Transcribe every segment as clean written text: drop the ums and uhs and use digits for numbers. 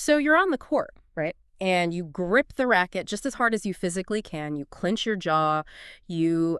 So you're on the court, right? And you grip the racket just as hard as you physically can. You clench your jaw. You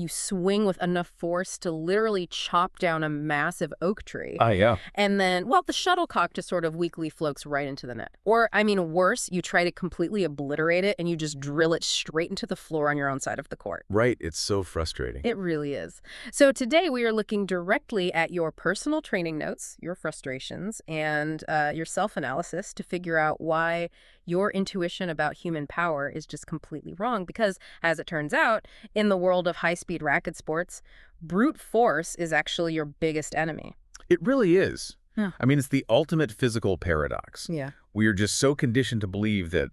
swing with enough force to literally chop down a massive oak tree. Yeah. And then, well, the shuttlecock just sort of weakly floats right into the net. Or, I mean, worse, you try to completely obliterate it and you just drill it straight into the floor on your own side of the court. Right. It's so frustrating. It really is. So today we are looking directly at your personal training notes, your frustrations, and your self-analysis to figure out why your intuition about human power is just completely wrong. Because, as it turns out, in the world of high-speed racket sports, brute force is actually your biggest enemy. It really is. Yeah. I mean, it's the ultimate physical paradox. Yeah. We are just so conditioned to believe that,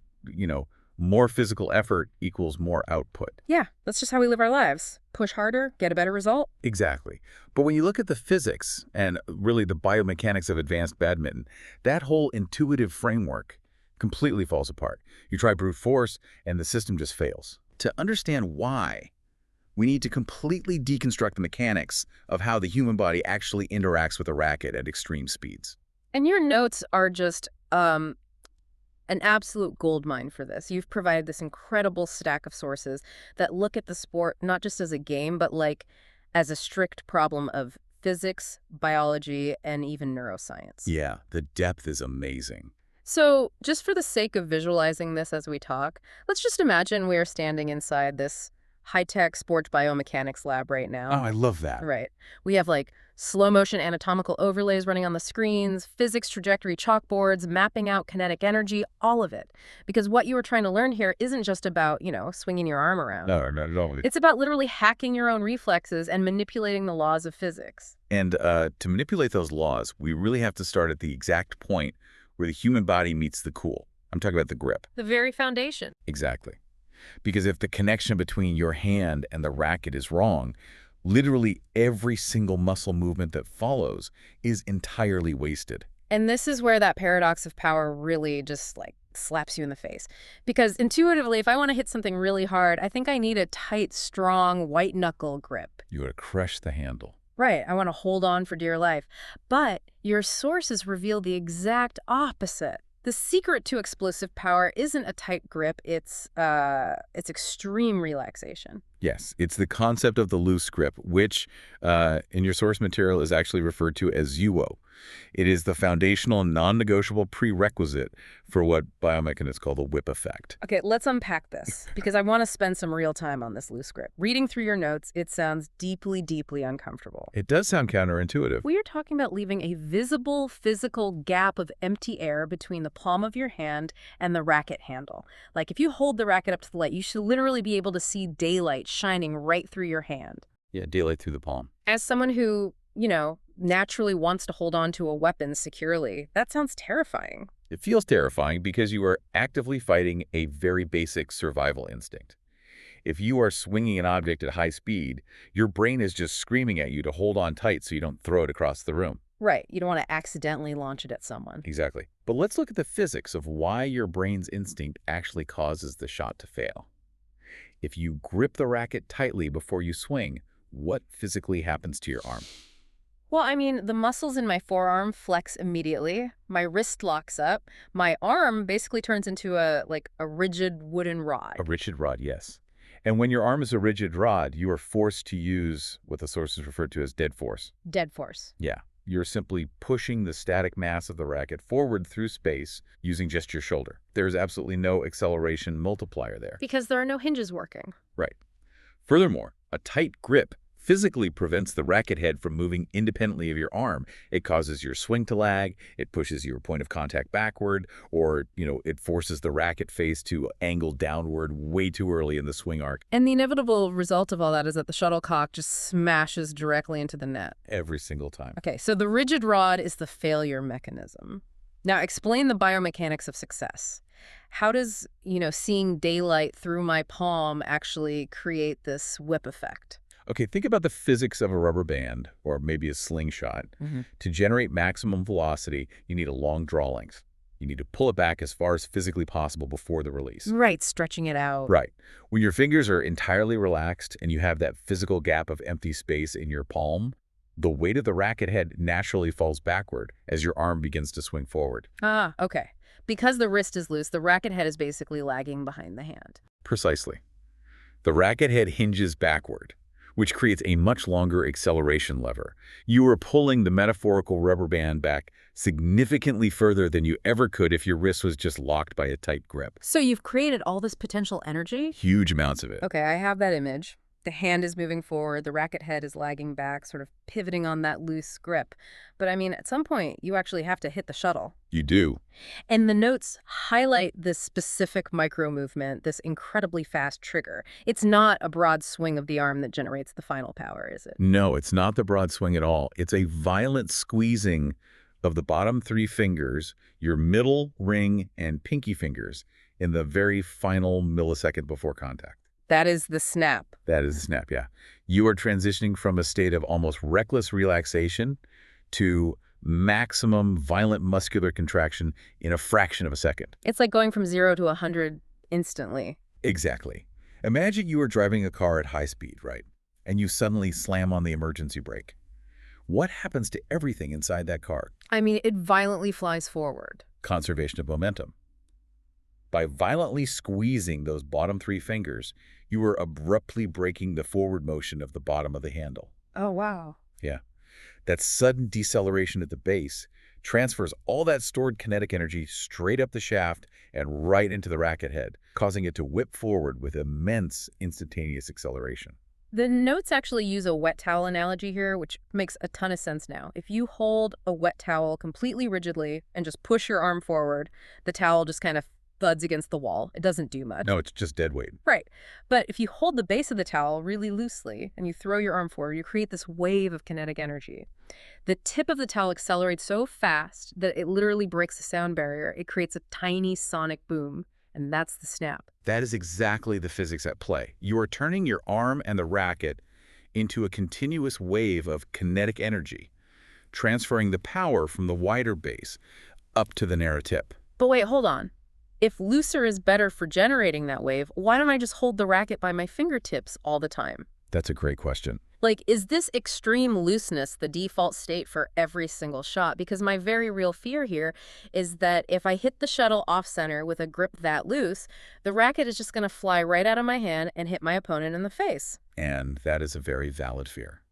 more physical effort equals more output. Yeah, that's just how we live our lives. Push harder, get a better result. Exactly. But when you look at the physics and really the biomechanics of advanced badminton, that whole intuitive framework completely falls apart. You try brute force and the system just fails. To understand why, we need to completely deconstruct the mechanics of how the human body actually interacts with a racket at extreme speeds. And your notes are just an absolute goldmine for this. You've provided this incredible stack of sources that look at the sport not just as a game, but like as a strict problem of physics, biology, and even neuroscience. Yeah, the depth is amazing. So just for the sake of visualizing this as we talk, let's just imagine we are standing inside this high-tech sports biomechanics lab right now. Oh, I love that. Right. We have like slow-motion anatomical overlays running on the screens, physics trajectory chalkboards, mapping out kinetic energy, all of it. Because what you were trying to learn here isn't just about, swinging your arm around. No, not at all. It's about literally hacking your own reflexes and manipulating the laws of physics. And to manipulate those laws, we really have to start at the exact point where the human body meets the cool. I'm talking about the grip. The very foundation. Exactly. Because if the connection between your hand and the racket is wrong, literally every single muscle movement that follows is entirely wasted. And this is where that paradox of power really just slaps you in the face. Because intuitively, if I want to hit something really hard, I think I need a tight, strong, white knuckle grip. You gotta crush the handle. Right, I want to hold on for dear life. But your sources reveal the exact opposite. The secret to explosive power isn't a tight grip, it's extreme relaxation. Yes, it's the concept of the loose grip, which in your source material is actually referred to as UO. It is the foundational and non-negotiable prerequisite for what biomechanists call the whip effect. Okay, let's unpack this, because I want to spend some real time on this loose grip. Reading through your notes, it sounds deeply, deeply uncomfortable. It does sound counterintuitive. We are talking about leaving a visible physical gap of empty air between the palm of your hand and the racket handle. Like if you hold the racket up to the light, you should literally be able to see daylight shining right through your hand. Yeah, daylight through the palm. As someone who, naturally wants to hold on to a weapon securely, that sounds terrifying. It feels terrifying because you are actively fighting a very basic survival instinct. If you are swinging an object at high speed, your brain is just screaming at you to hold on tight so you don't throw it across the room. Right. You don't want to accidentally launch it at someone. Exactly. But let's look at the physics of why your brain's instinct actually causes the shot to fail. If you grip the racket tightly before you swing, what physically happens to your arm? Well, I mean, the muscles in my forearm flex immediately. My wrist locks up. My arm basically turns into a rigid wooden rod. A rigid rod, yes. And when your arm is a rigid rod, you are forced to use what the sources refer to as dead force. Dead force. Yeah. You're simply pushing the static mass of the racket forward through space using just your shoulder. There's absolutely no acceleration multiplier there. Because there are no hinges working. Right. Furthermore, a tight grip physically prevents the racket head from moving independently of your arm. It causes your swing to lag, it pushes your point of contact backward, or, it forces the racket face to angle downward way too early in the swing arc. And the inevitable result of all that is that the shuttlecock just smashes directly into the net. Every single time. Okay, so the rigid rod is the failure mechanism. Now, explain the biomechanics of success. How does, seeing daylight through my palm actually create this whip effect? Okay, think about the physics of a rubber band, or maybe a slingshot. To generate maximum velocity, you need a long draw length. You need to pull it back as far as physically possible before the release. Right, stretching it out. Right. When your fingers are entirely relaxed and you have that physical gap of empty space in your palm, the weight of the racket head naturally falls backward as your arm begins to swing forward. Ah, okay. Because the wrist is loose, the racket head is basically lagging behind the hand. Precisely. The racket head hinges backward, which creates a much longer acceleration lever. You are pulling the metaphorical rubber band back significantly further than you ever could if your wrist was just locked by a tight grip. So you've created all this potential energy? Huge amounts of it. Okay, I have that image. The hand is moving forward, the racket head is lagging back, sort of pivoting on that loose grip. But I mean, at some point, you actually have to hit the shuttle. You do. And the notes highlight this specific micro movement, this incredibly fast trigger. It's not a broad swing of the arm that generates the final power, is it? No, it's not the broad swing at all. It's a violent squeezing of the bottom 3 fingers, your middle, ring, and pinky fingers, in the very final millisecond before contact. That is the snap. That is the snap, yeah. You are transitioning from a state of almost reckless relaxation to maximum violent muscular contraction in a fraction of a second. It's like going from 0 to 100 instantly. Exactly. Imagine you are driving a car at high speed, right? And you suddenly slam on the emergency brake. What happens to everything inside that car? I mean, it violently flies forward. Conservation of momentum. By violently squeezing those bottom 3 fingers, you are abruptly breaking the forward motion of the bottom of the handle. Oh, wow. Yeah. That sudden deceleration at the base transfers all that stored kinetic energy straight up the shaft and right into the racket head, causing it to whip forward with immense instantaneous acceleration. The notes actually use a wet towel analogy here, which makes a ton of sense now. If you hold a wet towel completely rigidly and just push your arm forward, the towel just kind of thuds against the wall. It doesn't do much. No, it's just dead weight. Right. But if you hold the base of the towel really loosely and you throw your arm forward, you create this wave of kinetic energy. The tip of the towel accelerates so fast that it literally breaks the sound barrier. It creates a tiny sonic boom, and that's the snap. That is exactly the physics at play. You are turning your arm and the racket into a continuous wave of kinetic energy, transferring the power from the wider base up to the narrow tip. But wait, hold on. If looser is better for generating that wave, why don't I just hold the racket by my fingertips all the time? That's a great question. Like, is this extreme looseness the default state for every single shot? Because my very real fear here is that if I hit the shuttle off-center with a grip that loose, the racket is just going to fly right out of my hand and hit my opponent in the face. And that is a very valid fear.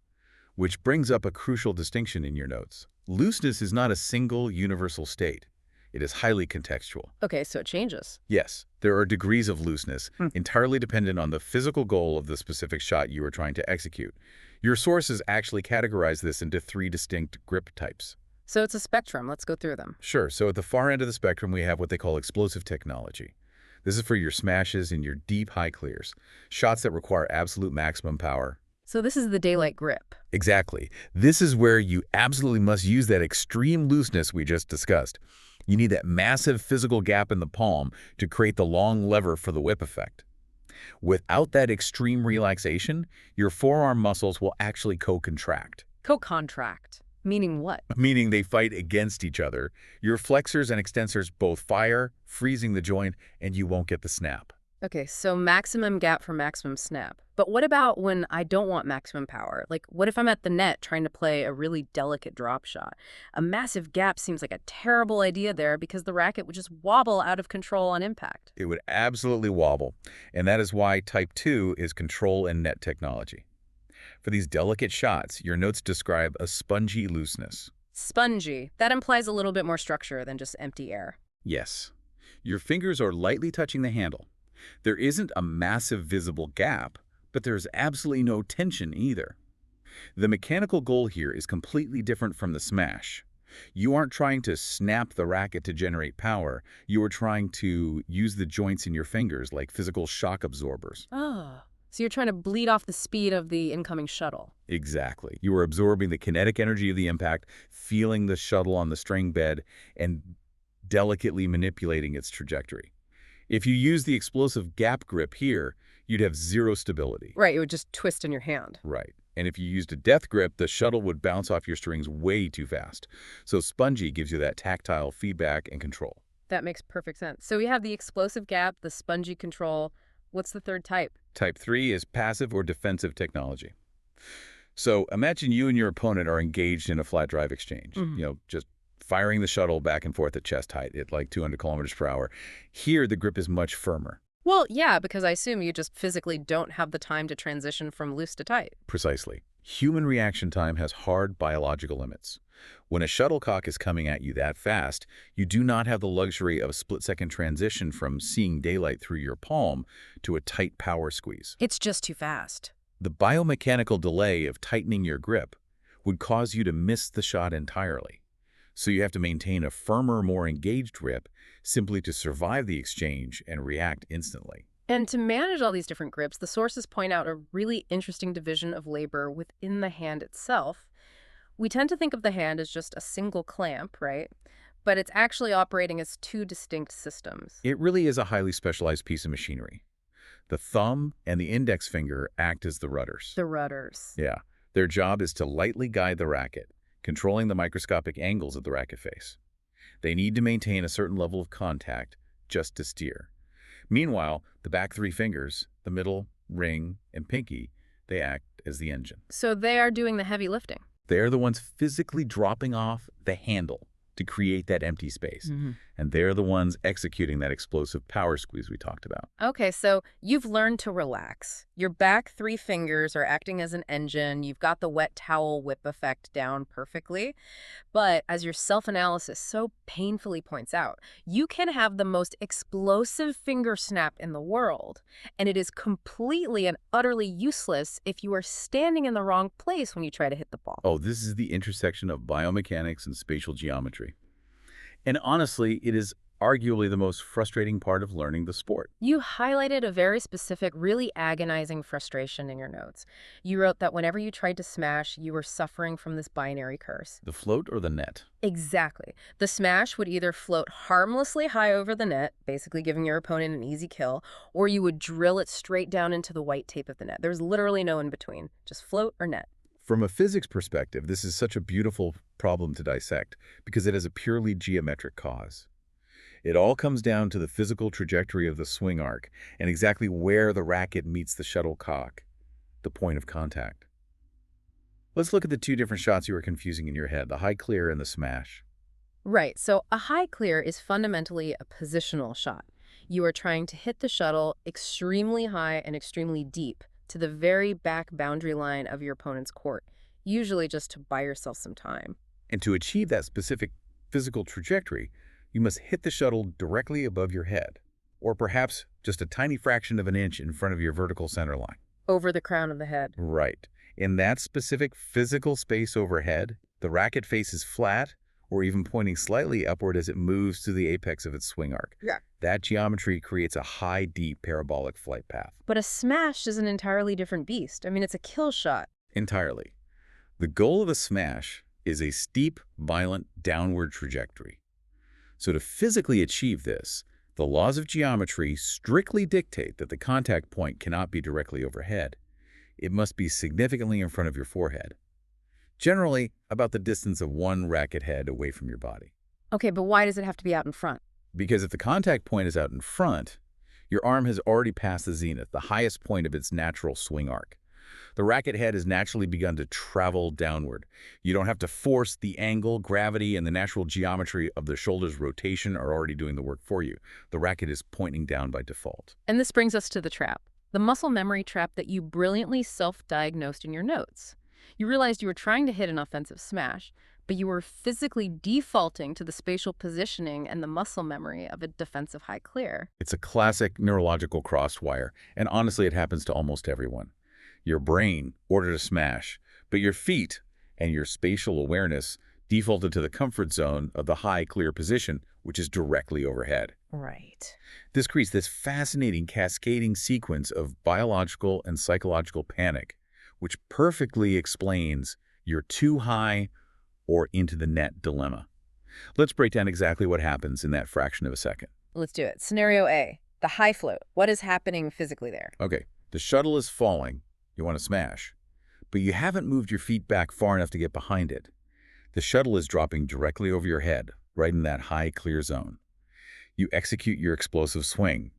Which brings up a crucial distinction in your notes. Looseness is not a single universal state. It is highly contextual. Okay, so it changes. Yes, there are degrees of looseness, entirely dependent on the physical goal of the specific shot you are trying to execute. Your sources actually categorize this into 3 distinct grip types. So it's a spectrum. Let's go through them. Sure, so at the far end of the spectrum, we have what they call explosive technology. This is for your smashes and your deep high clears, shots that require absolute maximum power. So this is the daylight grip. Exactly. This is where you absolutely must use that extreme looseness we just discussed. You need that massive physical gap in the palm to create the long lever for the whip effect. Without that extreme relaxation, your forearm muscles will actually co-contract. Co-contract. Meaning what? Meaning they fight against each other. Your flexors and extensors both fire, freezing the joint, and you won't get the snap. Okay, so maximum gap for maximum snap. But what about when I don't want maximum power? Like, what if I'm at the net trying to play a really delicate drop shot? A massive gap seems like a terrible idea there because the racket would just wobble out of control on impact. It would absolutely wobble, and that is why Type 2 is control and net technology. For these delicate shots, your notes describe a spongy looseness. Spongy. That implies a little bit more structure than just empty air. Yes. Your fingers are lightly touching the handle. There isn't a massive visible gap, but there's absolutely no tension either. The mechanical goal here is completely different from the smash. You aren't trying to snap the racket to generate power. You are trying to use the joints in your fingers like physical shock absorbers. Oh, so you're trying to bleed off the speed of the incoming shuttle. Exactly. You are absorbing the kinetic energy of the impact, feeling the shuttle on the string bed, and delicately manipulating its trajectory. If you use the explosive gap grip here, you'd have zero stability. Right, it would just twist in your hand. Right. And if you used a death grip, the shuttle would bounce off your strings way too fast. So spongy gives you that tactile feedback and control. That makes perfect sense. So we have the explosive gap, the spongy control. What's the third type? Type 3 is passive or defensive technology. So imagine you and your opponent are engaged in a flat drive exchange. Just firing the shuttle back and forth at chest height at like 200 kilometers per hour. Here, the grip is much firmer. Well, yeah, because I assume you just physically don't have the time to transition from loose to tight. Precisely. Human reaction time has hard biological limits. When a shuttlecock is coming at you that fast, you do not have the luxury of a split-second transition from seeing daylight through your palm to a tight power squeeze. It's just too fast. The biomechanical delay of tightening your grip would cause you to miss the shot entirely. So you have to maintain a firmer, more engaged grip simply to survive the exchange and react instantly. And to manage all these different grips, the sources point out a really interesting division of labor within the hand itself. We tend to think of the hand as just a single clamp, right? But it's actually operating as two distinct systems. It really is a highly specialized piece of machinery. The thumb and the index finger act as the rudders. The rudders. Yeah. Their job is to lightly guide the racket, controlling the microscopic angles of the racket face. They need to maintain a certain level of contact just to steer. Meanwhile, the back three fingers, the middle, ring, and pinky, they act as the engine. So they are doing the heavy lifting. They're the ones physically dropping off the handle to create that empty space. And they're the ones executing that explosive power squeeze we talked about. Okay, so you've learned to relax. Your back three fingers are acting as an engine. You've got the wet towel whip effect down perfectly. But as your self-analysis so painfully points out, you can have the most explosive finger snap in the world, and it is completely and utterly useless if you are standing in the wrong place when you try to hit the ball. Oh, this is the intersection of biomechanics and spatial geometry. And honestly, it is arguably the most frustrating part of learning the sport. You highlighted a very specific, really agonizing frustration in your notes. You wrote that whenever you tried to smash, you were suffering from this binary curse. The float or the net? Exactly. The smash would either float harmlessly high over the net, basically giving your opponent an easy kill, or you would drill it straight down into the white tape of the net. There's literally no in between, just float or net. From a physics perspective, this is such a beautiful problem to dissect because it has a purely geometric cause. It all comes down to the physical trajectory of the swing arc and exactly where the racket meets the shuttlecock, the point of contact. Let's look at the two different shots you were confusing in your head, the high clear and the smash. Right, so a high clear is fundamentally a positional shot. You are trying to hit the shuttle extremely high and extremely deep to the very back boundary line of your opponent's court, usually just to buy yourself some time. And to achieve that specific physical trajectory, you must hit the shuttle directly above your head, or perhaps just a tiny fraction of an inch in front of your vertical center line. Over the crown of the head. Right. In that specific physical space overhead, the racket face is flat or even pointing slightly upward as it moves to the apex of its swing arc. Yeah. That geometry creates a high, deep parabolic flight path. But a smash is an entirely different beast. I mean, it's a kill shot. Entirely. The goal of a smash is a steep, violent downward trajectory. So to physically achieve this, the laws of geometry strictly dictate that the contact point cannot be directly overhead. It must be significantly in front of your forehead. Generally, about the distance of one racket head away from your body. Okay, but why does it have to be out in front? Because if the contact point is out in front, your arm has already passed the zenith, the highest point of its natural swing arc. The racket head has naturally begun to travel downward. You don't have to force the angle, gravity, and the natural geometry of the shoulder's rotation are already doing the work for you. The racket is pointing down by default. And this brings us to the trap, the muscle memory trap that you brilliantly self-diagnosed in your notes. You realized you were trying to hit an offensive smash, but you were physically defaulting to the spatial positioning and the muscle memory of a defensive high clear. It's a classic neurological crosswire, and honestly, it happens to almost everyone. Your brain ordered a smash, but your feet and your spatial awareness defaulted to the comfort zone of the high clear position, which is directly overhead. Right. This creates this fascinating cascading sequence of biological and psychological panic, which perfectly explains your too high or into the net dilemma. Let's break down exactly what happens in that fraction of a second. Let's do it. Scenario A, the high float. What is happening physically there? Okay, the shuttle is falling. You want to smash, but you haven't moved your feet back far enough to get behind it. The shuttle is dropping directly over your head, right in that high clear zone. You execute your explosive swing.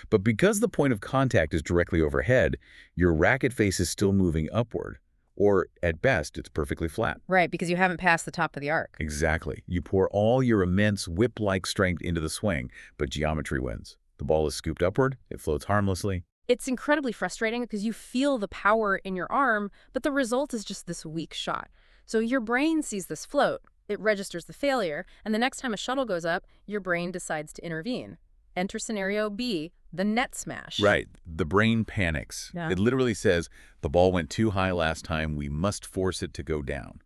But because the point of contact is directly overhead, your racket face is still moving upward, Or, at best, it's perfectly flat. Right, because you haven't passed the top of the arc. Exactly. You pour all your immense whip-like strength into the swing, but geometry wins. The ball is scooped upward, it floats harmlessly. It's incredibly frustrating because you feel the power in your arm, but the result is just this weak shot. So your brain sees this float, it registers the failure, and the next time a shuttle goes up, your brain decides to intervene. Enter scenario B, the net smash. Right. The brain panics. Yeah. It literally says, the ball went too high last time, we must force it to go down.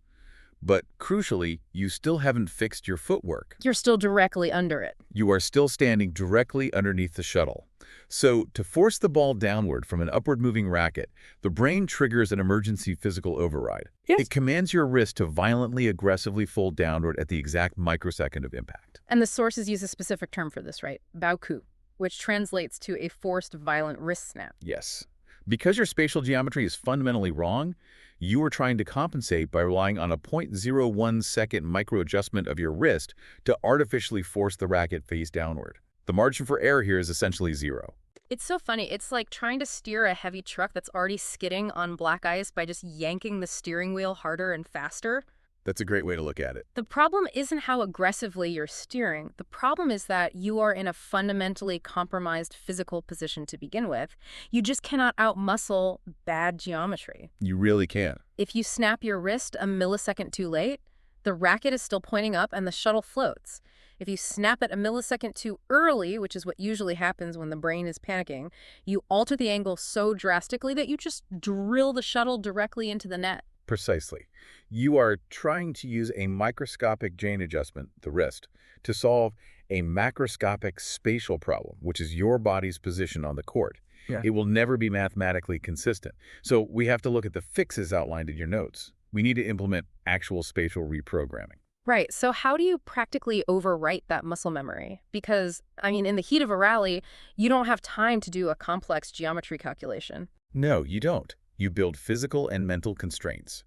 But crucially, you still haven't fixed your footwork. You're still directly under it. You are still standing directly underneath the shuttle. So, to force the ball downward from an upward-moving racket, the brain triggers an emergency physical override. Yes. It commands your wrist to violently, aggressively fold downward at the exact microsecond of impact. And the sources use a specific term for this, right? Baoku, which translates to a forced violent wrist snap. Yes. Because your spatial geometry is fundamentally wrong, you are trying to compensate by relying on a 0.01 second micro-adjustment of your wrist to artificially force the racket face downward. The margin for error here is essentially zero. It's so funny. It's like trying to steer a heavy truck that's already skidding on black ice by just yanking the steering wheel harder and faster. That's a great way to look at it. The problem isn't how aggressively you're steering. The problem is that you are in a fundamentally compromised physical position to begin with. You just cannot outmuscle bad geometry. You really can. If you snap your wrist a millisecond too late, the racket is still pointing up and the shuttle floats. If you snap it a millisecond too early, which is what usually happens when the brain is panicking, you alter the angle so drastically that you just drill the shuttle directly into the net. Precisely. You are trying to use a microscopic chain adjustment, the wrist, to solve a macroscopic spatial problem, which is your body's position on the court. Yeah. It will never be mathematically consistent. So we have to look at the fixes outlined in your notes. We need to implement actual spatial reprogramming. Right. So how do you practically overwrite that muscle memory? Because, I mean, in the heat of a rally, you don't have time to do a complex geometry calculation. No, you don't. You build physical and mental constraints.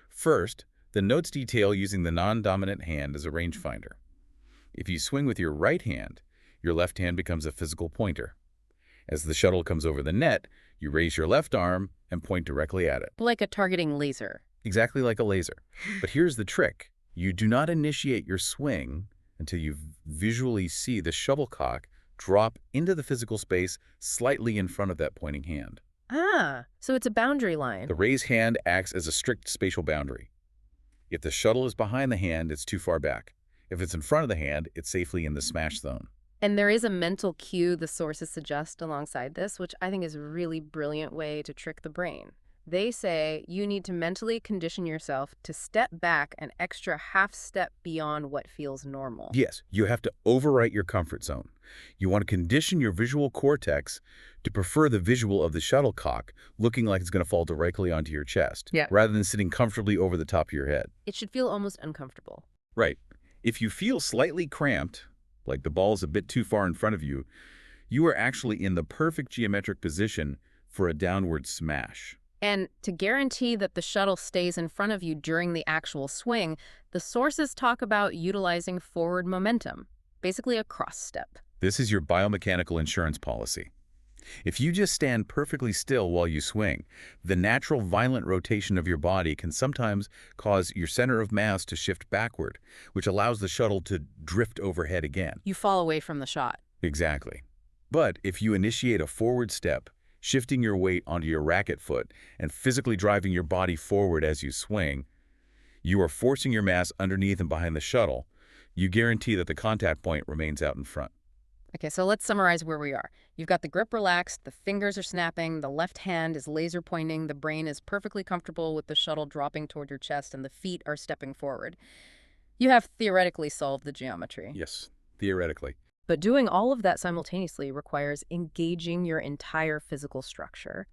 First, the notes detail using the non-dominant hand as a rangefinder. If you swing with your right hand, your left hand becomes a physical pointer. As the shuttle comes over the net, you raise your left arm and point directly at it. Like a targeting laser. Exactly like a laser. But here's the trick. You do not initiate your swing until you visually see the shuttlecock drop into the physical space slightly in front of that pointing hand. Ah, so it's a boundary line. The raised hand acts as a strict spatial boundary. If the shuttle is behind the hand, it's too far back. If it's in front of the hand, it's safely in the smash zone. And there is a mental cue the sources suggest alongside this, which I think is a really brilliant way to trick the brain. They say you need to mentally condition yourself to step back an extra half step beyond what feels normal. Yes, you have to overwrite your comfort zone. You want to condition your visual cortex to prefer the visual of the shuttlecock looking like it's going to fall directly onto your chest, rather than sitting comfortably over the top of your head. It should feel almost uncomfortable. Right. If you feel slightly cramped, like the ball's a bit too far in front of you, you are actually in the perfect geometric position for a downward smash. And to guarantee that the shuttle stays in front of you during the actual swing, the sources talk about utilizing forward momentum, basically a cross step. This is your biomechanical insurance policy. If you just stand perfectly still while you swing, the natural violent rotation of your body can sometimes cause your center of mass to shift backward, which allows the shuttle to drift overhead again. You fall away from the shot. Exactly. But if you initiate a forward step, shifting your weight onto your racket foot and physically driving your body forward as you swing, you are forcing your mass underneath and behind the shuttle. You guarantee that the contact point remains out in front. Okay, so let's summarize where we are. You've got the grip relaxed, the fingers are snapping, the left hand is laser pointing, the brain is perfectly comfortable with the shuttle dropping toward your chest, and the feet are stepping forward. You have theoretically solved the geometry. Yes, theoretically. But doing all of that simultaneously requires engaging your entire physical structure.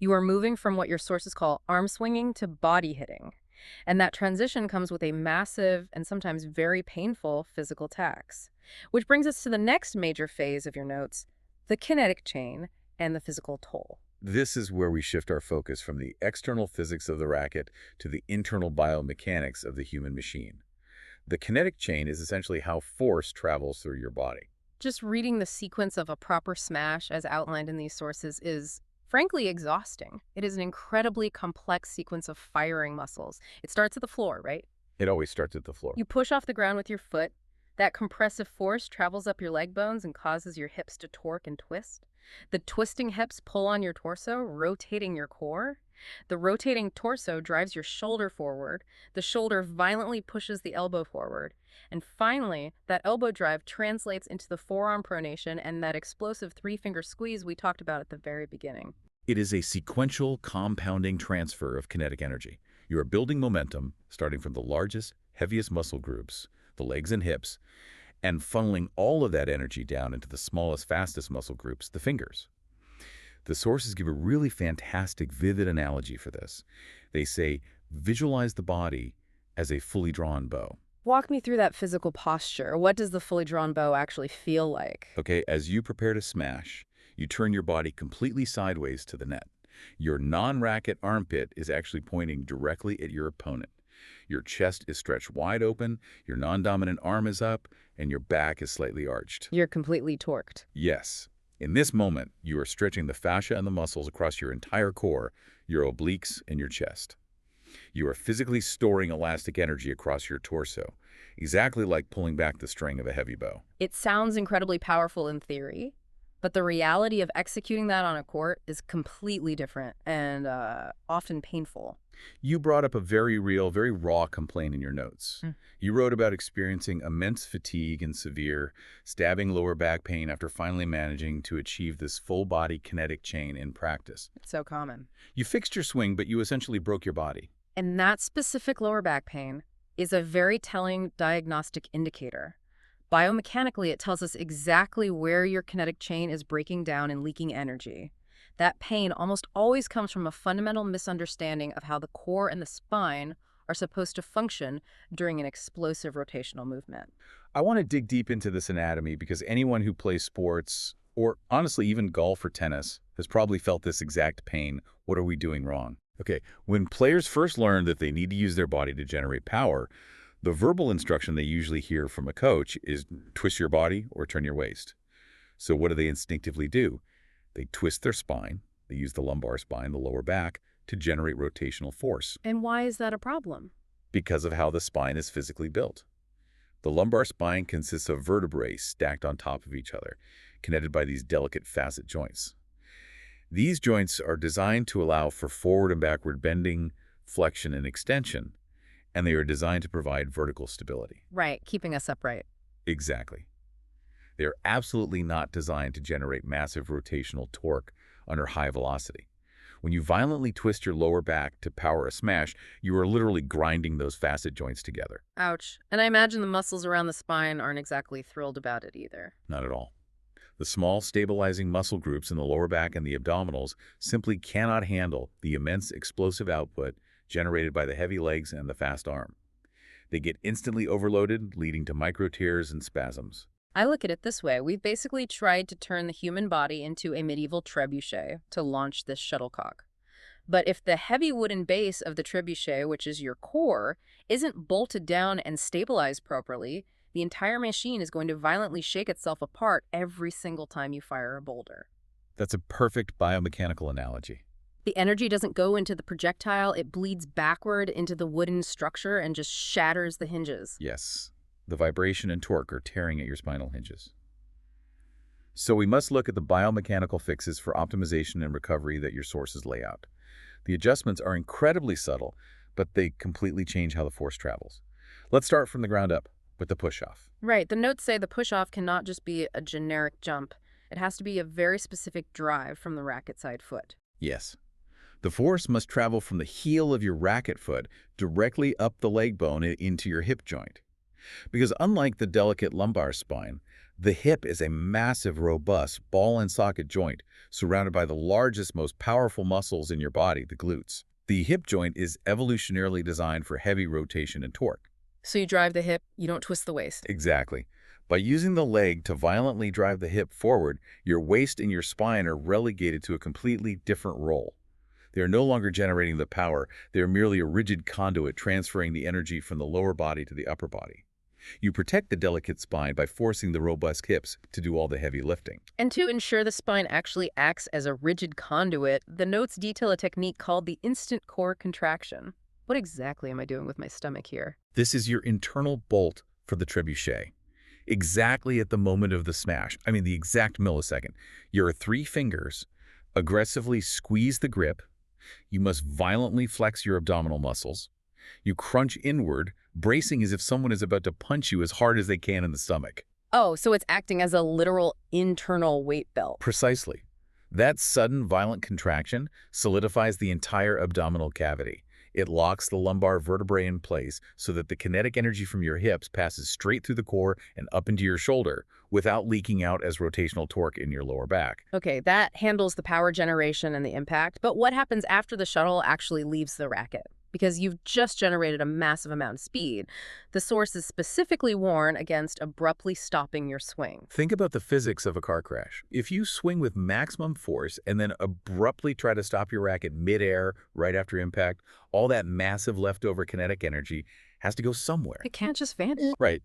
You are moving from what your sources call arm swinging to body hitting. And that transition comes with a massive and sometimes very painful physical tax. Which brings us to the next major phase of your notes, the kinetic chain and the physical toll. This is where we shift our focus from the external physics of the racket to the internal biomechanics of the human machine. The kinetic chain is essentially how force travels through your body. Just reading the sequence of a proper smash as outlined in these sources is frankly exhausting. It is an incredibly complex sequence of firing muscles. It starts at the floor, right? It always starts at the floor. You push off the ground with your foot. That compressive force travels up your leg bones and causes your hips to torque and twist. The twisting hips pull on your torso, rotating your core. The rotating torso drives your shoulder forward. The shoulder violently pushes the elbow forward. And finally, that elbow drive translates into the forearm pronation and that explosive three-finger squeeze we talked about at the very beginning. It is a sequential, compounding transfer of kinetic energy. You are building momentum, starting from the largest, heaviest muscle groups, the legs and hips, and funneling all of that energy down into the smallest, fastest muscle groups, the fingers. The sources give a really fantastic, vivid analogy for this. They say, visualize the body as a fully drawn bow. Walk me through that physical posture. What does the fully drawn bow actually feel like? Okay, as you prepare to smash, you turn your body completely sideways to the net. Your non-racket armpit is actually pointing directly at your opponent. Your chest is stretched wide open, your non-dominant arm is up, and your back is slightly arched. You're completely torqued. Yes. In this moment, you are stretching the fascia and the muscles across your entire core, your obliques, and your chest. You are physically storing elastic energy across your torso, exactly like pulling back the string of a heavy bow. It sounds incredibly powerful in theory, but the reality of executing that on a court is completely different and often painful. You brought up a very real, very raw complaint in your notes. You wrote about experiencing immense fatigue and severe, stabbing lower back pain after finally managing to achieve this full-body kinetic chain in practice. It's so common. You fixed your swing, but you essentially broke your body. And that specific lower back pain is a very telling diagnostic indicator. Biomechanically, it tells us exactly where your kinetic chain is breaking down and leaking energy. That pain almost always comes from a fundamental misunderstanding of how the core and the spine are supposed to function during an explosive rotational movement. I want to dig deep into this anatomy because anyone who plays sports, or honestly even golf or tennis, has probably felt this exact pain. What are we doing wrong? Okay, when players first learn that they need to use their body to generate power, the verbal instruction they usually hear from a coach is twist your body or turn your waist. So what do they instinctively do? They twist their spine, they use the lumbar spine, the lower back, to generate rotational force. And why is that a problem? Because of how the spine is physically built. The lumbar spine consists of vertebrae stacked on top of each other, connected by these delicate facet joints. These joints are designed to allow for forward and backward bending, flexion, and extension, and they are designed to provide vertical stability. Right, keeping us upright. Exactly. They are absolutely not designed to generate massive rotational torque under high velocity. When you violently twist your lower back to power a smash, you are literally grinding those facet joints together. Ouch. And I imagine the muscles around the spine aren't exactly thrilled about it either. Not at all. The small, stabilizing muscle groups in the lower back and the abdominals simply cannot handle the immense explosive output generated by the heavy legs and the fast arm. They get instantly overloaded, leading to micro tears and spasms. I look at it this way. We've basically tried to turn the human body into a medieval trebuchet to launch this shuttlecock. But if the heavy wooden base of the trebuchet, which is your core, isn't bolted down and stabilized properly, the entire machine is going to violently shake itself apart every single time you fire a boulder. That's a perfect biomechanical analogy. The energy doesn't go into the projectile, it bleeds backward into the wooden structure and just shatters the hinges. Yes. The vibration and torque are tearing at your spinal hinges. So we must look at the biomechanical fixes for optimization and recovery that your sources lay out. The adjustments are incredibly subtle, but they completely change how the force travels. Let's start from the ground up with the push-off. Right. The notes say the push-off cannot just be a generic jump. It has to be a very specific drive from the racket side foot. Yes. The force must travel from the heel of your racket foot directly up the leg bone and into your hip joint. Because unlike the delicate lumbar spine, the hip is a massive, robust ball and socket joint surrounded by the largest, most powerful muscles in your body, the glutes. The hip joint is evolutionarily designed for heavy rotation and torque. So you drive the hip, you don't twist the waist. Exactly. By using the leg to violently drive the hip forward, your waist and your spine are relegated to a completely different role. They are no longer generating the power. They are merely a rigid conduit transferring the energy from the lower body to the upper body. You protect the delicate spine by forcing the robust hips to do all the heavy lifting. And to ensure the spine actually acts as a rigid conduit, the notes detail a technique called the instant core contraction. What exactly am I doing with my stomach here? This is your internal bolt for the trebuchet. Exactly at the moment of the smash, I mean the exact millisecond, your three fingers aggressively squeeze the grip. You must violently flex your abdominal muscles. You crunch inward, bracing as if someone is about to punch you as hard as they can in the stomach. Oh, so it's acting as a literal internal weight belt. Precisely. That sudden, violent contraction solidifies the entire abdominal cavity. It locks the lumbar vertebrae in place so that the kinetic energy from your hips passes straight through the core and up into your shoulder without leaking out as rotational torque in your lower back. Okay, that handles the power generation and the impact, but what happens after the shuttle actually leaves the racket? Because you've just generated a massive amount of speed. The source is specifically warned against abruptly stopping your swing. Think about the physics of a car crash. If you swing with maximum force and then abruptly try to stop your racket midair right after impact, all that massive leftover kinetic energy has to go somewhere. It can't just vanish. Right.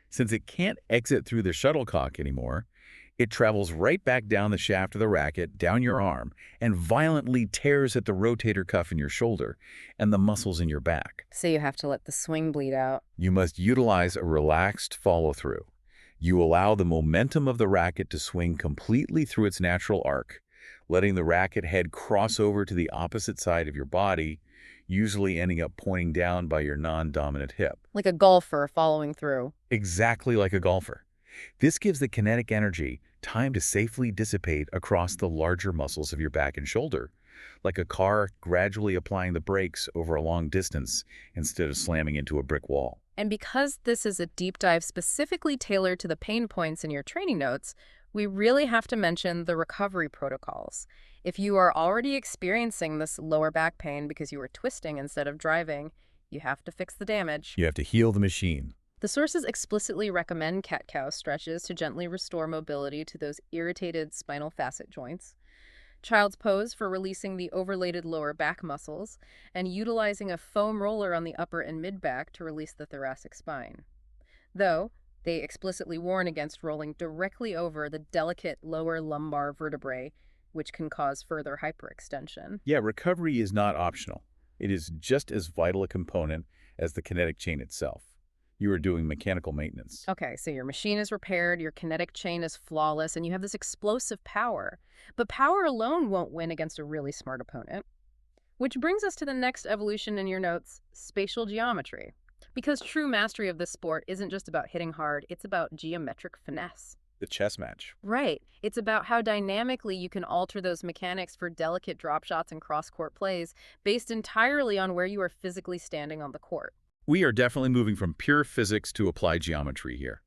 Since it can't exit through the shuttlecock anymore, it travels right back down the shaft of the racket, down your arm, and violently tears at the rotator cuff in your shoulder and the muscles in your back. So you have to let the swing bleed out. You must utilize a relaxed follow-through. You allow the momentum of the racket to swing completely through its natural arc, letting the racket head cross over to the opposite side of your body, usually ending up pointing down by your non-dominant hip. Like a golfer following through. Exactly like a golfer. This gives the kinetic energy time to safely dissipate across the larger muscles of your back and shoulder, like a car gradually applying the brakes over a long distance instead of slamming into a brick wall. And because this is a deep dive specifically tailored to the pain points in your training notes, we really have to mention the recovery protocols. If you are already experiencing this lower back pain because you were twisting instead of driving, you have to fix the damage. You have to heal the machine. The sources explicitly recommend cat-cow stretches to gently restore mobility to those irritated spinal facet joints, child's pose for releasing the overlated lower back muscles, and utilizing a foam roller on the upper and mid-back to release the thoracic spine. Though, they explicitly warn against rolling directly over the delicate lower lumbar vertebrae, which can cause further hyperextension. Yeah, recovery is not optional. It is just as vital a component as the kinetic chain itself. You are doing mechanical maintenance. Okay, so your machine is repaired, your kinetic chain is flawless, and you have this explosive power. But power alone won't win against a really smart opponent. Which brings us to the next evolution in your notes, spatial geometry. Because true mastery of this sport isn't just about hitting hard, it's about geometric finesse. The chess match. Right. It's about how dynamically you can alter those mechanics for delicate drop shots and cross-court plays based entirely on where you are physically standing on the court. We are definitely moving from pure physics to applied geometry here.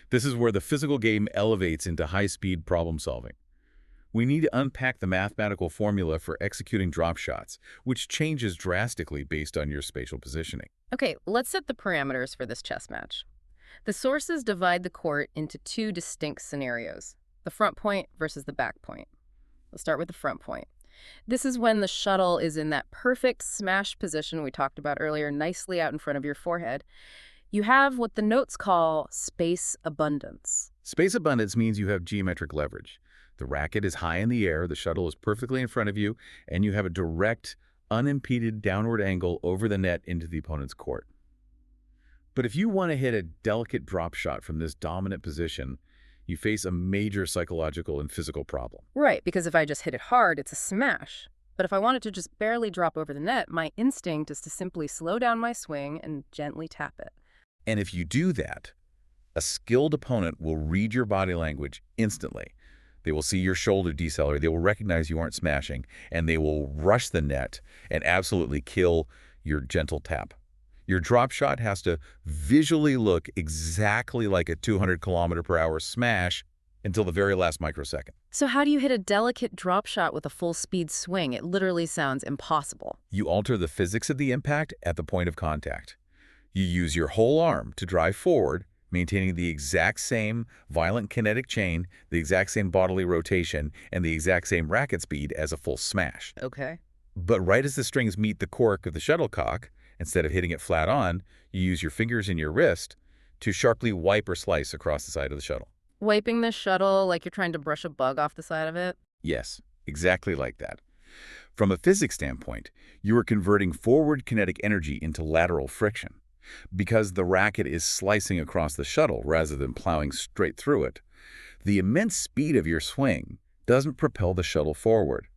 This is where the physical game elevates into high-speed problem solving. We need to unpack the mathematical formula for executing drop shots, which changes drastically based on your spatial positioning. Okay, let's set the parameters for this chess match. The sources divide the court into two distinct scenarios, the front point versus the back point. Let's start with the front point. This is when the shuttle is in that perfect smash position we talked about earlier, nicely out in front of your forehead. You have what the notes call space abundance. Space abundance means you have geometric leverage. The racket is high in the air, the shuttle is perfectly in front of you, and you have a direct, unimpeded downward angle over the net into the opponent's court. But if you want to hit a delicate drop shot from this dominant position, you face a major psychological and physical problem. Right, because if I just hit it hard, it's a smash. But if I want it to just barely drop over the net, my instinct is to simply slow down my swing and gently tap it. And if you do that, a skilled opponent will read your body language instantly. They will see your shoulder decelerate, they will recognize you aren't smashing, and they will rush the net and absolutely kill your gentle tap. Your drop shot has to visually look exactly like a 200-kilometer-per-hour smash until the very last microsecond. So how do you hit a delicate drop shot with a full-speed swing? It literally sounds impossible. You alter the physics of the impact at the point of contact. You use your whole arm to drive forward, maintaining the exact same violent kinetic chain, the exact same bodily rotation, and the exact same racket speed as a full smash. Okay. But right as the strings meet the cork of the shuttlecock, instead of hitting it flat on, you use your fingers and your wrist to sharply wipe or slice across the side of the shuttle. Wiping the shuttle like you're trying to brush a bug off the side of it? Yes, exactly like that. From a physics standpoint, you are converting forward kinetic energy into lateral friction. Because the racket is slicing across the shuttle rather than plowing straight through it, the immense speed of your swing doesn't propel the shuttle forward.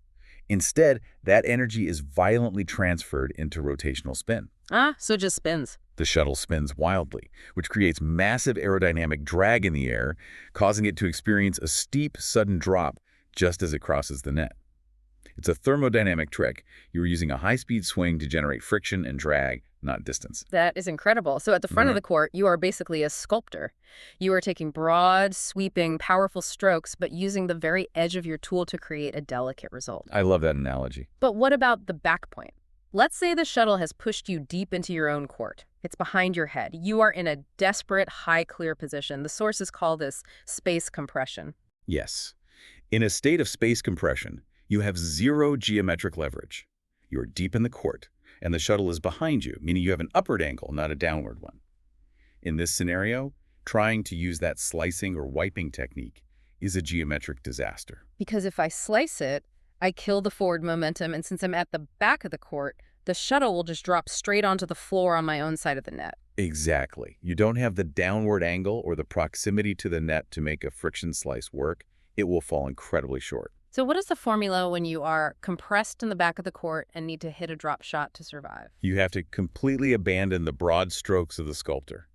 Instead, that energy is violently transferred into rotational spin. Ah, so it just spins. The shuttle spins wildly, which creates massive aerodynamic drag in the air, causing it to experience a steep, sudden drop just as it crosses the net. It's a thermodynamic trick. You're using a high-speed swing to generate friction and drag, not distance. That is incredible. So at the front of the court, you are basically a sculptor. You are taking broad, sweeping, powerful strokes, but using the very edge of your tool to create a delicate result. I love that analogy. But what about the back point? Let's say the shuttle has pushed you deep into your own court. It's behind your head. You are in a desperate, high clear position. The sources call this space compression. Yes. In a state of space compression, you have zero geometric leverage. You are deep in the court, and the shuttle is behind you, meaning you have an upward angle, not a downward one. In this scenario, trying to use that slicing or wiping technique is a geometric disaster. Because if I slice it, I kill the forward momentum, and since I'm at the back of the court, the shuttle will just drop straight onto the floor on my own side of the net. Exactly. You don't have the downward angle or the proximity to the net to make a friction slice work. It will fall incredibly short. So what is the formula when you are compressed in the back of the court and need to hit a drop shot to survive? You have to completely abandon the broad strokes of the sculptor.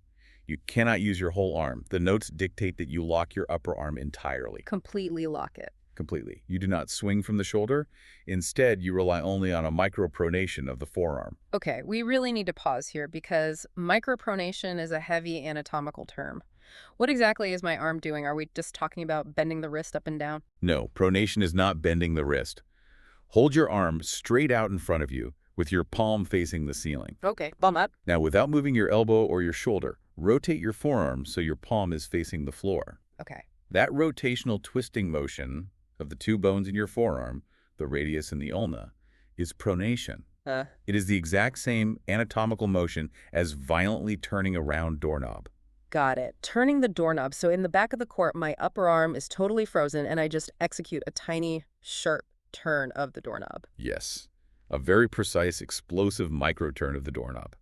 You cannot use your whole arm. The notes dictate that you lock your upper arm entirely. Completely lock it. Completely. You do not swing from the shoulder. Instead, you rely only on a micropronation of the forearm. Okay, we really need to pause here because micropronation is a heavy anatomical term. What exactly is my arm doing? Are we just talking about bending the wrist up and down? No, pronation is not bending the wrist. Hold your arm straight out in front of you with your palm facing the ceiling. Okay, bum up. Now, without moving your elbow or your shoulder, rotate your forearm so your palm is facing the floor. Okay. That rotational twisting motion of the two bones in your forearm, the radius and the ulna, is pronation. It is the exact same anatomical motion as violently turning a round doorknob. Got it. Turning the doorknob. So in the back of the court, my upper arm is totally frozen and I just execute a tiny, sharp turn of the doorknob. Yes, a very precise, explosive micro-turn of the doorknob.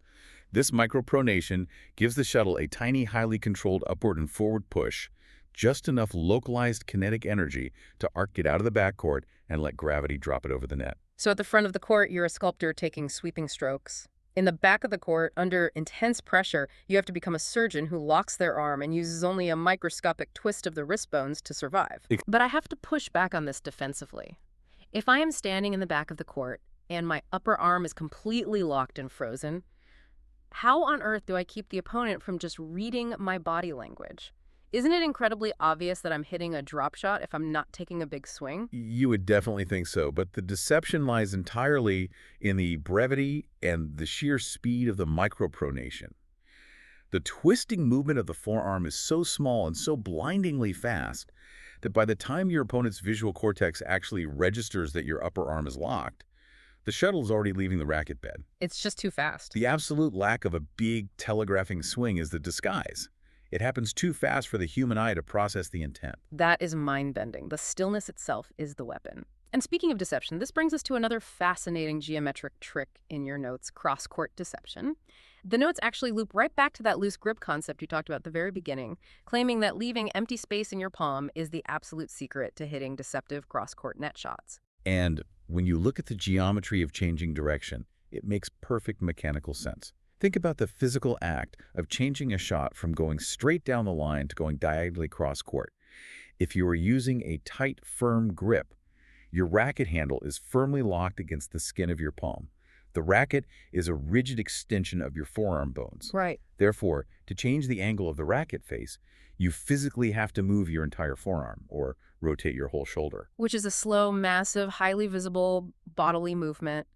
This micropronation gives the shuttle a tiny, highly controlled upward and forward push, just enough localized kinetic energy to arc it out of the backcourt and let gravity drop it over the net. So at the front of the court, you're a sculptor taking sweeping strokes. In the back of the court, under intense pressure, you have to become a surgeon who locks their arm and uses only a microscopic twist of the wrist bones to survive. But I have to push back on this defensively. If I am standing in the back of the court and my upper arm is completely locked and frozen, how on earth do I keep the opponent from just reading my body language? Isn't it incredibly obvious that I'm hitting a drop shot if I'm not taking a big swing? You would definitely think so, but the deception lies entirely in the brevity and the sheer speed of the micropronation. The twisting movement of the forearm is so small and so blindingly fast that by the time your opponent's visual cortex actually registers that your upper arm is locked, the shuttle is already leaving the racket bed. It's just too fast. The absolute lack of a big telegraphing swing is the disguise. It happens too fast for the human eye to process the intent. That is mind-bending. The stillness itself is the weapon. And speaking of deception, this brings us to another fascinating geometric trick in your notes, cross-court deception. The notes actually loop right back to that loose grip concept you talked about at the very beginning, claiming that leaving empty space in your palm is the absolute secret to hitting deceptive cross-court net shots. And when you look at the geometry of changing direction, it makes perfect mechanical sense. Think about the physical act of changing a shot from going straight down the line to going diagonally cross-court. If you are using a tight, firm grip, your racket handle is firmly locked against the skin of your palm. The racket is a rigid extension of your forearm bones. Right. Therefore, to change the angle of the racket face, you physically have to move your entire forearm or rotate your whole shoulder. Which is a slow, massive, highly visible bodily movement.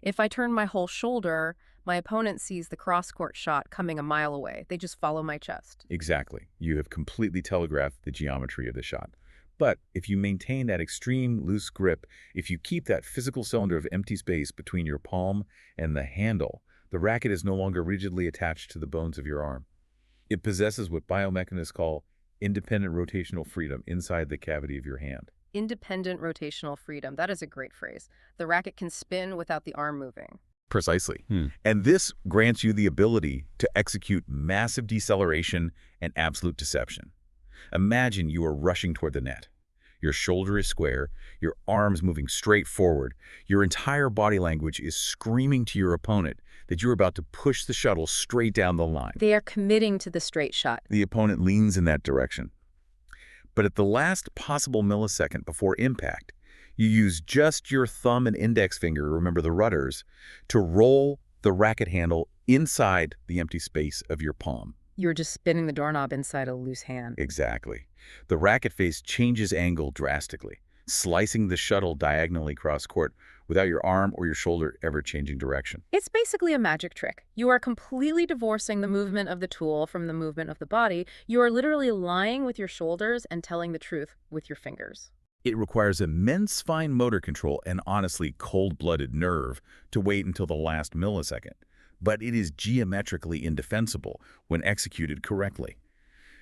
If I turn my whole shoulder, my opponent sees the cross-court shot coming a mile away. They just follow my chest. Exactly. You have completely telegraphed the geometry of the shot. But if you maintain that extreme loose grip, if you keep that physical cylinder of empty space between your palm and the handle, the racket is no longer rigidly attached to the bones of your arm. It possesses what biomechanists call independent rotational freedom inside the cavity of your hand. Independent rotational freedom. That is a great phrase. The racket can spin without the arm moving. Precisely. And this grants you the ability to execute massive deceleration and absolute deception. Imagine you are rushing toward the net. Your shoulder is square, your arms moving straight forward. Your entire body language is screaming to your opponent that you're about to push the shuttle straight down the line. They are committing to the straight shot. The opponent leans in that direction. But at the last possible millisecond before impact, you use just your thumb and index finger, remember the rudders, to roll the racket handle inside the empty space of your palm. You're just spinning the doorknob inside a loose hand. Exactly. The racket face changes angle drastically, slicing the shuttle diagonally cross court without your arm or your shoulder ever changing direction. It's basically a magic trick. You are completely divorcing the movement of the tool from the movement of the body. You are literally lying with your shoulders and telling the truth with your fingers. It requires immense fine motor control and honestly cold-blooded nerve to wait until the last millisecond. But it is geometrically indefensible when executed correctly.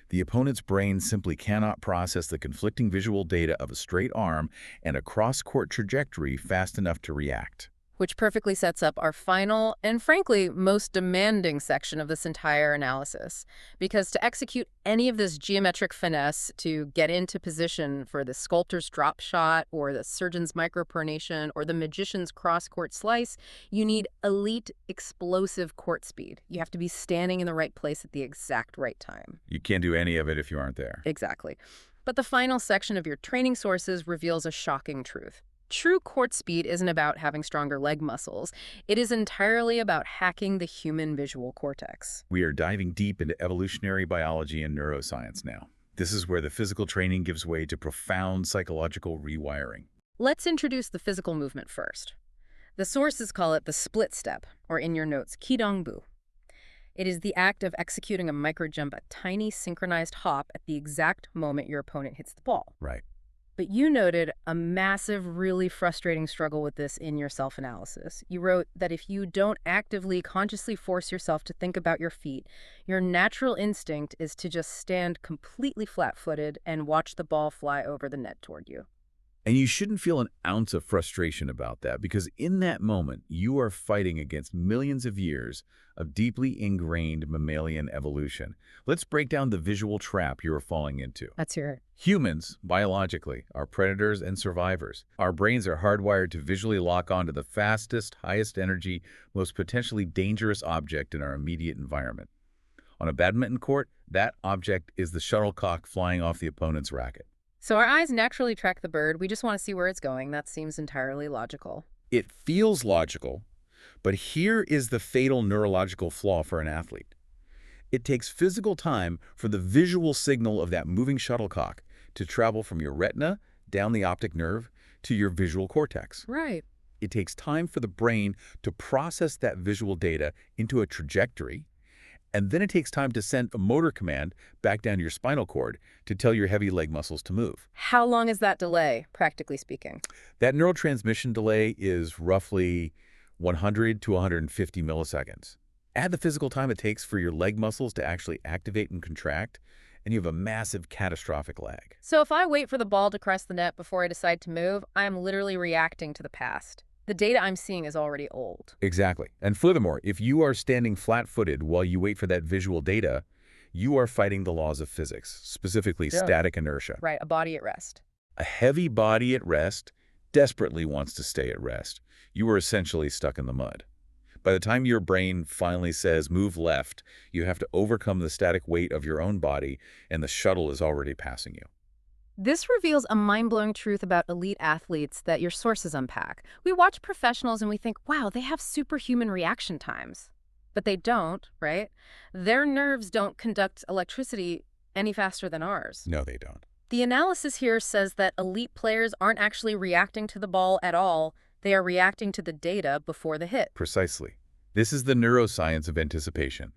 The opponent's brain simply cannot process the conflicting visual data of a straight arm and a cross-court trajectory fast enough to react. Which perfectly sets up our final and, frankly, most demanding section of this entire analysis. Because to execute any of this geometric finesse to get into position for the sculptor's drop shot or the surgeon's micropronation or the magician's cross-court slice, you need elite, explosive court speed. You have to be standing in the right place at the exact right time. You can't do any of it if you aren't there. Exactly. But the final section of your training sources reveals a shocking truth. True court speed isn't about having stronger leg muscles. It is entirely about hacking the human visual cortex. We are diving deep into evolutionary biology and neuroscience now. This is where the physical training gives way to profound psychological rewiring. Let's introduce the physical movement first. The sources call it the split step, or in your notes, kidongbu. It is the act of executing a microjump, a tiny synchronized hop at the exact moment your opponent hits the ball. Right. But you noted a massive, really frustrating struggle with this in your self-analysis. You wrote that if you don't actively, consciously force yourself to think about your feet, your natural instinct is to just stand completely flat-footed and watch the ball fly over the net toward you. And you shouldn't feel an ounce of frustration about that, because in that moment, you are fighting against millions of years of deeply ingrained mammalian evolution. Let's break down the visual trap you are falling into. Let's hear it. Humans, biologically, are predators and survivors. Our brains are hardwired to visually lock onto the fastest, highest energy, most potentially dangerous object in our immediate environment. On a badminton court, that object is the shuttlecock flying off the opponent's racket. So our eyes naturally track the bird. We just want to see where it's going. That seems entirely logical. It feels logical, but here is the fatal neurological flaw for an athlete. It takes physical time for the visual signal of that moving shuttlecock to travel from your retina down the optic nerve to your visual cortex. Right. It takes time for the brain to process that visual data into a trajectory, and then it takes time to send a motor command back down your spinal cord to tell your heavy leg muscles to move. How long is that delay, practically speaking? That neurotransmission delay is roughly 100 to 150 milliseconds. Add the physical time it takes for your leg muscles to actually activate and contract, and you have a massive catastrophic lag. So if I wait for the ball to cross the net before I decide to move, I am literally reacting to the past. The data I'm seeing is already old. Exactly. And furthermore, if you are standing flat-footed while you wait for that visual data, you are fighting the laws of physics, specifically static inertia. Right, a body at rest. A heavy body at rest desperately wants to stay at rest. You are essentially stuck in the mud. By the time your brain finally says move left, you have to overcome the static weight of your own body, and the shuttle is already passing you. This reveals a mind-blowing truth about elite athletes that your sources unpack. We watch professionals and we think, wow, they have superhuman reaction times. But they don't, right? Their nerves don't conduct electricity any faster than ours. No, they don't. The analysis here says that elite players aren't actually reacting to the ball at all. They are reacting to the data before the hit. Precisely. This is the neuroscience of anticipation.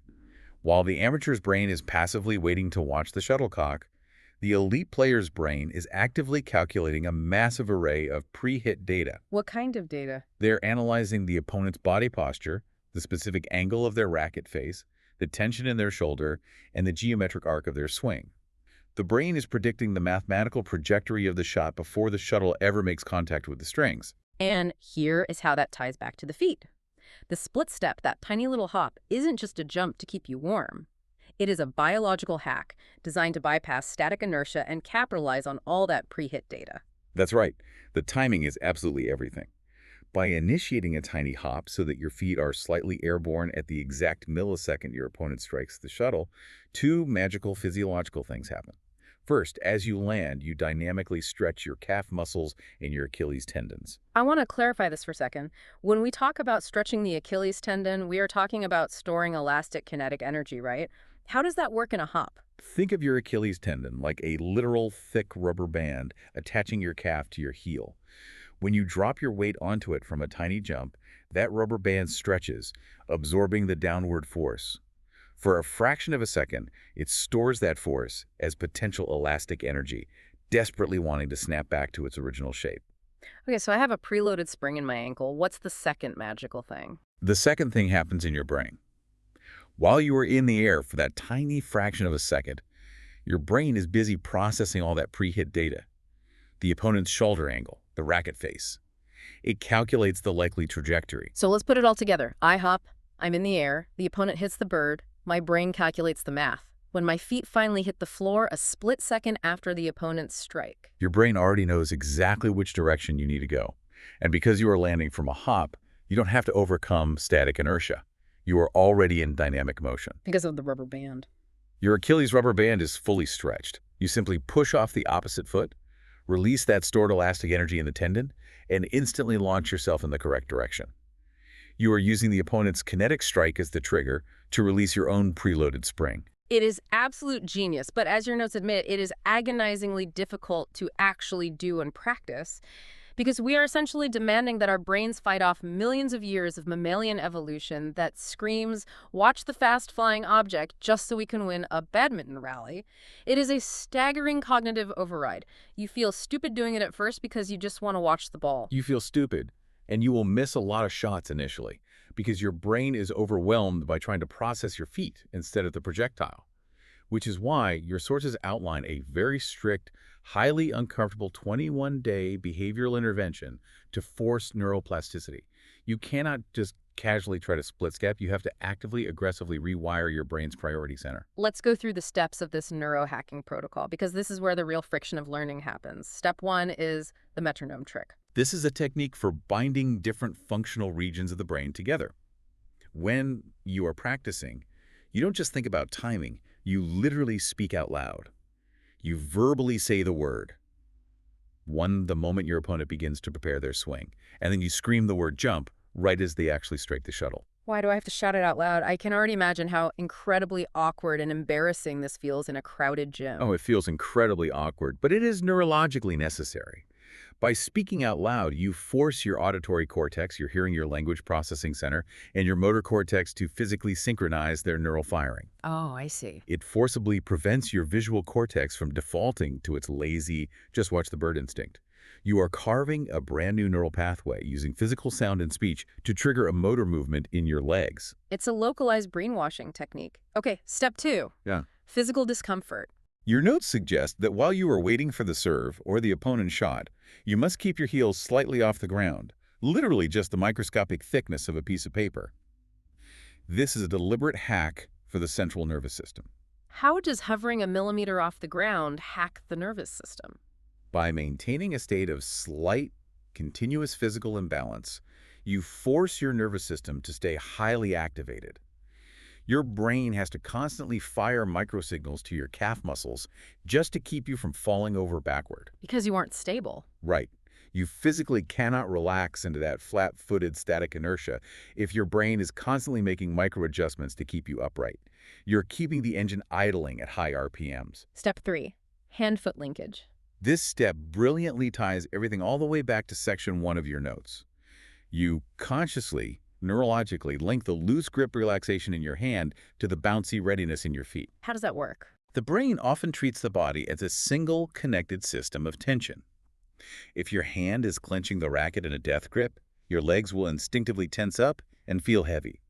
While the amateur's brain is passively waiting to watch the shuttlecock, the elite player's brain is actively calculating a massive array of pre-hit data. What kind of data? They're analyzing the opponent's body posture, the specific angle of their racket face, the tension in their shoulder, and the geometric arc of their swing. The brain is predicting the mathematical trajectory of the shot before the shuttle ever makes contact with the strings. And here is how that ties back to the feet. The split step, that tiny little hop, isn't just a jump to keep you warm. It is a biological hack designed to bypass static inertia and capitalize on all that pre-hit data. That's right. The timing is absolutely everything. By initiating a tiny hop so that your feet are slightly airborne at the exact millisecond your opponent strikes the shuttle, two magical physiological things happen. First, as you land, you dynamically stretch your calf muscles and your Achilles tendons. I want to clarify this for a second. When we talk about stretching the Achilles tendon, we are talking about storing elastic kinetic energy, right? How does that work in a hop? Think of your Achilles tendon like a literal thick rubber band attaching your calf to your heel. When you drop your weight onto it from a tiny jump, that rubber band stretches, absorbing the downward force. For a fraction of a second, it stores that force as potential elastic energy, desperately wanting to snap back to its original shape. Okay, so I have a preloaded spring in my ankle. What's the second magical thing? The second thing happens in your brain. While you are in the air for that tiny fraction of a second, your brain is busy processing all that pre-hit data. The opponent's shoulder angle, the racket face. It calculates the likely trajectory. So let's put it all together. I hop, I'm in the air, the opponent hits the bird, my brain calculates the math. When my feet finally hit the floor, a split second after the opponent's strike. Your brain already knows exactly which direction you need to go. And because you are landing from a hop, you don't have to overcome static inertia. You are already in dynamic motion. Because of the rubber band. Your Achilles rubber band is fully stretched. You simply push off the opposite foot, release that stored elastic energy in the tendon, and instantly launch yourself in the correct direction. You are using the opponent's kinetic strike as the trigger to release your own preloaded spring. It is absolute genius, but as your notes admit, it is agonizingly difficult to actually do and practice because we are essentially demanding that our brains fight off millions of years of mammalian evolution that screams, watch the fast-flying object just so we can win a badminton rally. It is a staggering cognitive override. You feel stupid doing it at first because you just want to watch the ball. You feel stupid, and you will miss a lot of shots initially because your brain is overwhelmed by trying to process your feet instead of the projectile, which is why your sources outline a very strict, highly uncomfortable 21-day behavioral intervention to force neuroplasticity. You cannot just casually try to split step. You have to actively, aggressively rewire your brain's priority center. Let's go through the steps of this neurohacking protocol because this is where the real friction of learning happens. Step 1 is the metronome trick. This is a technique for binding different functional regions of the brain together. When you are practicing, you don't just think about timing, you literally speak out loud. You verbally say the word, one the moment your opponent begins to prepare their swing, and then you scream the word jump right as they actually strike the shuttle. Why do I have to shout it out loud? I can already imagine how incredibly awkward and embarrassing this feels in a crowded gym. Oh, it feels incredibly awkward, but it is neurologically necessary. By speaking out loud, you force your auditory cortex, your hearing, your language processing center, and your motor cortex to physically synchronize their neural firing. Oh, I see. It forcibly prevents your visual cortex from defaulting to its lazy, just watch the bird instinct. You are carving a brand new neural pathway using physical sound and speech to trigger a motor movement in your legs. It's a localized brainwashing technique. Okay, step 2. Yeah. Physical discomfort. Your notes suggest that while you are waiting for the serve or the opponent's shot, you must keep your heels slightly off the ground, literally just the microscopic thickness of a piece of paper. This is a deliberate hack for the central nervous system. How does hovering a millimeter off the ground hack the nervous system? By maintaining a state of slight, continuous physical imbalance, you force your nervous system to stay highly activated. Your brain has to constantly fire microsignals to your calf muscles just to keep you from falling over backward. Because you aren't stable. Right. You physically cannot relax into that flat-footed static inertia if your brain is constantly making micro-adjustments to keep you upright. You're keeping the engine idling at high RPMs. Step 3. Hand-foot linkage. This step brilliantly ties everything all the way back to section 1 of your notes. You consciously, neurologically link the loose grip relaxation in your hand to the bouncy readiness in your feet. How does that work? The brain often treats the body as a single connected system of tension. If your hand is clenching the racket in a death grip, your legs will instinctively tense up and feel heavy.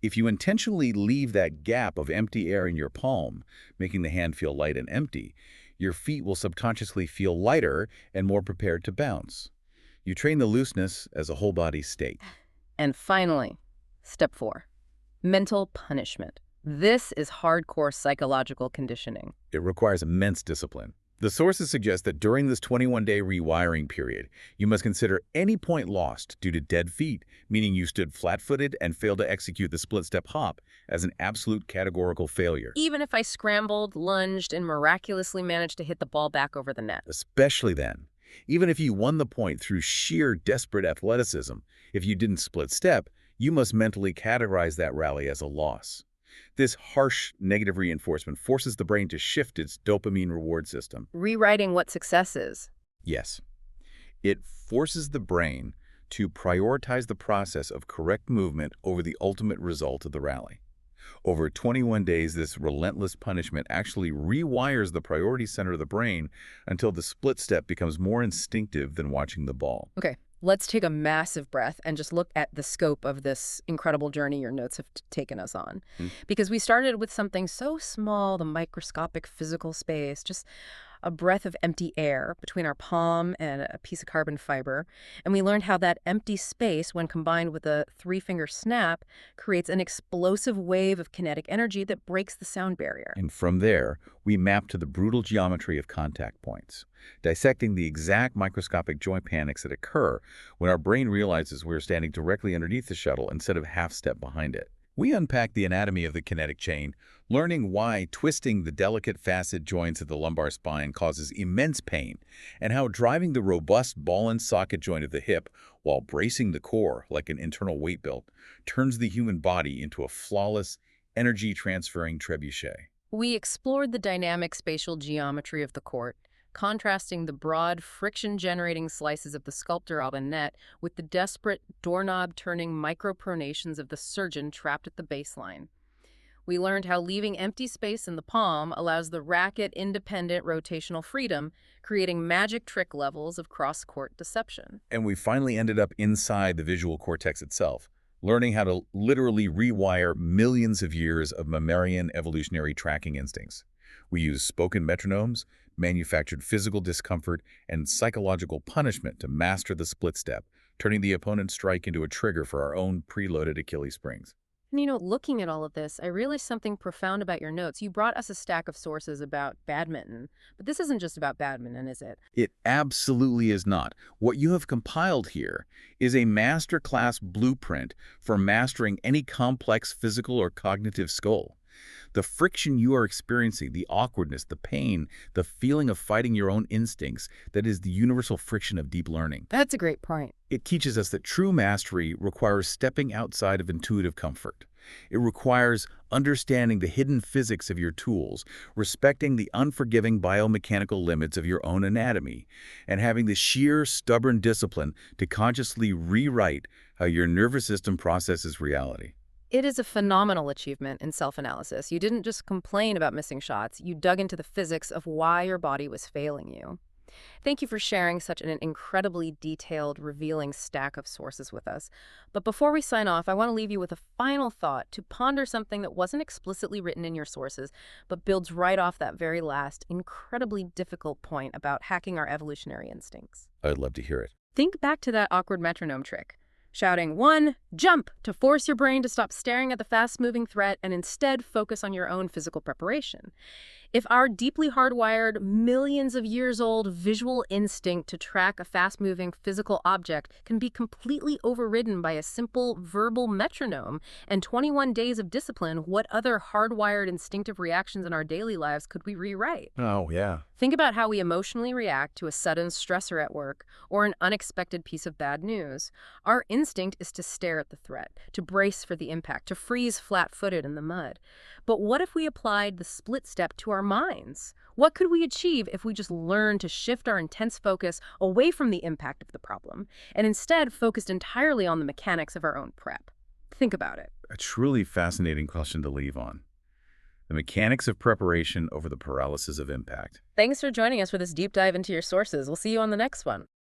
If you intentionally leave that gap of empty air in your palm, making the hand feel light and empty, your feet will subconsciously feel lighter and more prepared to bounce. You train the looseness as a whole body state. And finally, step 4, mental punishment. This is hardcore psychological conditioning. It requires immense discipline. The sources suggest that during this 21-day rewiring period, you must consider any point lost due to dead feet, meaning you stood flat-footed and failed to execute the split-step hop, as an absolute categorical failure. Even if I scrambled, lunged, and miraculously managed to hit the ball back over the net. Especially then. Even if you won the point through sheer desperate athleticism, if you didn't split step, you must mentally categorize that rally as a loss. This harsh negative reinforcement forces the brain to shift its dopamine reward system. Rewriting what success is. Yes. It forces the brain to prioritize the process of correct movement over the ultimate result of the rally. Over 21 days, this relentless punishment actually rewires the priority center of the brain until the split step becomes more instinctive than watching the ball. Okay, let's take a massive breath and just look at the scope of this incredible journey your notes have taken us on. Because we started with something so small, the microscopic physical space, just a breath of empty air between our palm and a piece of carbon fiber. And we learned how that empty space, when combined with a three-finger snap, creates an explosive wave of kinetic energy that breaks the sound barrier. And from there, we map to the brutal geometry of contact points, dissecting the exact microscopic joint panics that occur when our brain realizes we're standing directly underneath the shuttle instead of half-step behind it. We unpack the anatomy of the kinetic chain, learning why twisting the delicate facet joints of the lumbar spine causes immense pain, and how driving the robust ball-and-socket joint of the hip while bracing the core like an internal weight belt turns the human body into a flawless, energy-transferring trebuchet. We explored the dynamic spatial geometry of the court, contrasting the broad, friction-generating slices of the sculptor on the net with the desperate, doorknob-turning micropronations of the surgeon trapped at the baseline. We learned how leaving empty space in the palm allows the racket-independent rotational freedom, creating magic trick levels of cross-court deception. And we finally ended up inside the visual cortex itself, learning how to literally rewire millions of years of mammalian evolutionary tracking instincts. We use spoken metronomes, manufactured physical discomfort, and psychological punishment to master the split step, turning the opponent's strike into a trigger for our own preloaded Achilles springs. And looking at all of this, I realized something profound about your notes. You brought us a stack of sources about badminton, but this isn't just about badminton, is it? It absolutely is not. What you have compiled here is a masterclass blueprint for mastering any complex physical or cognitive skill. The friction you are experiencing, the awkwardness, the pain, the feeling of fighting your own instincts, that is the universal friction of deep learning. That's a great point. It teaches us that true mastery requires stepping outside of intuitive comfort. It requires understanding the hidden physics of your tools, respecting the unforgiving biomechanical limits of your own anatomy, and having the sheer, stubborn discipline to consciously rewrite how your nervous system processes reality. It is a phenomenal achievement in self-analysis. You didn't just complain about missing shots, you dug into the physics of why your body was failing you. Thank you for sharing such an incredibly detailed, revealing stack of sources with us. But before we sign off, I want to leave you with a final thought to ponder something that wasn't explicitly written in your sources, but builds right off that very last, incredibly difficult point about hacking our evolutionary instincts. I'd love to hear it. Think back to that awkward metronome trick. Shouting 1, jump, to force your brain to stop staring at the fast-moving threat and instead focus on your own physical preparation. If our deeply hardwired, millions of years old visual instinct to track a fast-moving physical object can be completely overridden by a simple verbal metronome and 21 days of discipline, what other hardwired instinctive reactions in our daily lives could we rewrite? Oh, yeah. Think about how we emotionally react to a sudden stressor at work or an unexpected piece of bad news. Our instinct is to stare at the threat, to brace for the impact, to freeze flat-footed in the mud. But what if we applied the split step to our minds? What could we achieve if we just learned to shift our intense focus away from the impact of the problem and instead focused entirely on the mechanics of our own prep? Think about it. A truly fascinating question to leave on. The mechanics of preparation over the paralysis of impact. Thanks for joining us for this deep dive into your sources. We'll see you on the next one.